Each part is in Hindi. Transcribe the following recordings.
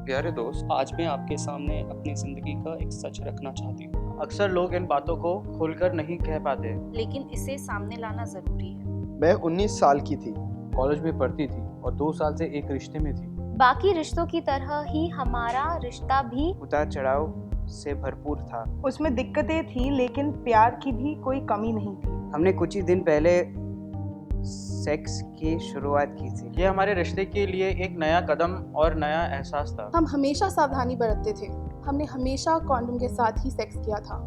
प्यारे दोस्त, आज मैं आपके सामने अपनी ज़िंदगी का एक सच रखना चाहती हूँ। अक्सर लोग इन बातों को खुलकर नहीं कह पाते। लेकिन इसे सामने लाना ज़रूरी है। मैं 19 साल की थी। कॉलेज में पढ़ती थी और 2 साल से एक रिश्ते में थी। बाकी रिश्तों की तरह ही हमारा रिश्ता भी उतार चढ़ाव से भरपूर था। उसमें दिक्कतें थी लेकिन प्यार की भी कोई कमी नहीं थी। हमने कुछ ही दिन पहले सेक्स की शुरुआत की थी। ये हमारे रिश्ते के लिए एक नया कदम और नया एहसास था। हम हमेशा सावधानी बरतते थे। हमने हमेशा कॉन्डोम के साथ ही सेक्स किया था।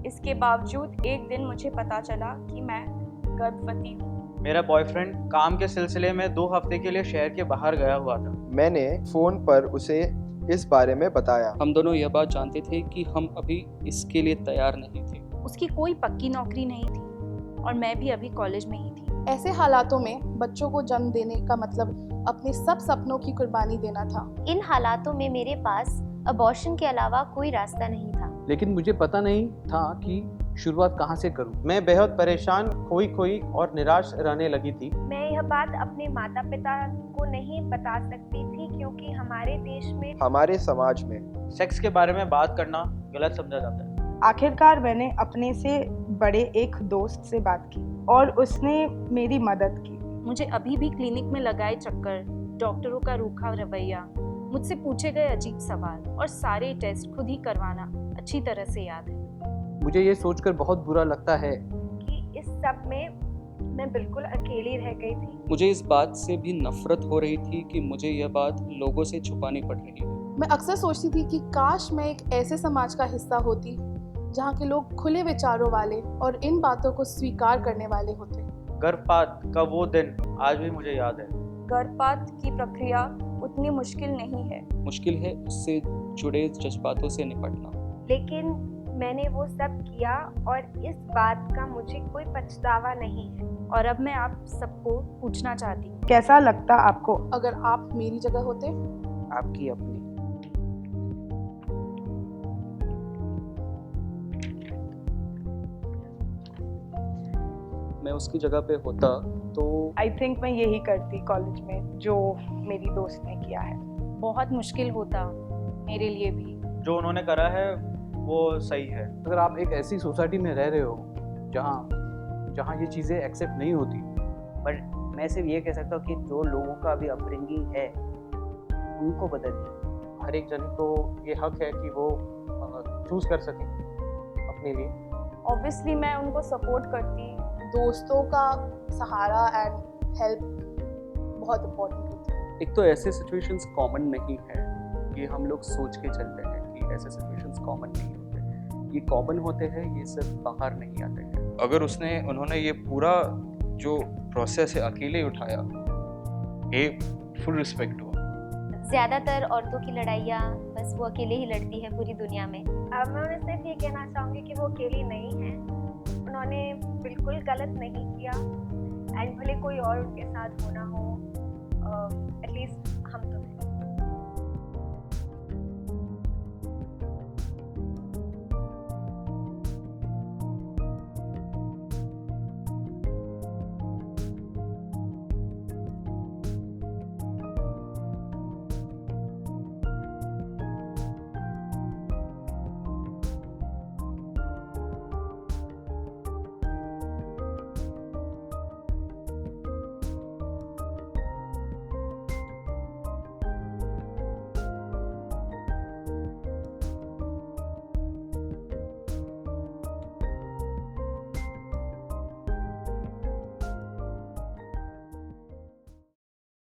इसके बावजूद एक दिन मुझे पता चला कि मैं गर्भवती हूँ। मेरा बॉयफ्रेंड काम के सिलसिले में 2 हफ्ते के लिए शहर के बाहर गया हुआ था। मैंने फोन पर उसे इस बारे में बताया। हम दोनों यह बात जानते थे कि हम अभी इसके लिए तैयार नहीं थे। उसकी कोई पक्की नौकरी नहीं थी और मैं भी अभी कॉलेज में ही थी। ऐसे हालातों में बच्चों को जन्म देने का मतलब अपने सब सपनों की कुर्बानी देना था। इन हालातों में मेरे पास अबॉर्शन के अलावा कोई रास्ता नहीं था। लेकिन मुझे पता नहीं था कि शुरुआत कहाँ से करूं। मैं बेहद परेशान, खोई और निराश रहने लगी थी। मैं यह बात अपने माता पिता को नहीं बता सकती थी क्योंकि हमारे देश में, हमारे समाज में सेक्स के बारे में बात करना गलत समझा जाता है। आखिरकार मैंने अपने से बड़े एक दोस्त से बात की और उसने मेरी मदद की। मुझे अभी भी क्लिनिक में लगाए चक्कर, डॉक्टरों का रूखा रवैया, मुझसे पूछे गए अजीब सवाल और सारे टेस्ट खुद ही करवाना अच्छी तरह से याद है। मुझे ये सोचकर बहुत बुरा लगता है कि इस सब में मैं बिल्कुल अकेली रह गई थी। मुझे इस बात से भी नफरत हो रही थी कि मुझे यह बात लोगों से छुपानी पड़ रही है। मैं अक्सर सोचती थी कि काश मैं एक ऐसे समाज का हिस्सा होती जहाँ के लोग खुले विचारों वाले और इन बातों को स्वीकार करने वाले होते। गर्भपात का वो दिन आज भी मुझे याद है। गर्भपात की प्रक्रिया उतनी मुश्किल नहीं है। मुश्किल है उससे जुड़े जज्बातों से निपटना। लेकिन मैंने वो सब किया और इस बात का मुझे कोई पछतावा नहीं है। और अब मैं आप सबको पूछना चाहती हूँ, कैसा लगता आपको? अगर आप मेरी जगह होते? आपकी अपनी। मैं उसकी जगह पे होता तो आई थिंक मैं यही करती कॉलेज में जो मेरी दोस्त ने किया है। बहुत मुश्किल होता मेरे लिए भी। जो उन्होंने करा है वो सही है। अगर आप एक ऐसी सोसाइटी में रह रहे हो जहाँ ये चीज़ें एक्सेप्ट नहीं होती, पर मैं सिर्फ ये कह सकता हूँ कि जो लोगों का अभी अपब्रिंगिंग है उनको बदलिए। हर एक जन को ये हक है कि वो चूज कर सके अपने लिए। ऑब्वियसली मैं उनको सपोर्ट करती। दोस्तों का सहारा एंड हेल्प बहुत इम्पोर्टेंट होती है। एक तो ऐसे सिचुएशंस कॉमन नहीं है, ये हम लोग सोच के चलते हैं कि ऐसे सिचुएशंस कॉमन नहीं होते। ये कॉमन होते हैं, ये सिर्फ बाहर नहीं आते हैं। अगर उन्होंने ये पूरा जो प्रोसेस है अकेले उठाया, एक फुल रिस्पेक्ट हुआ। ज्यादातर औरतों की लड़ाइयाँ बस वो अकेले ही लड़ती है पूरी दुनिया में। अब मैं उन्हें सिर्फ ये कहना चाहूँगी कि वो अकेली नहीं है। उन्होंने बिल्कुल गलत नहीं किया एंड भले कोई और उनके साथ होना हो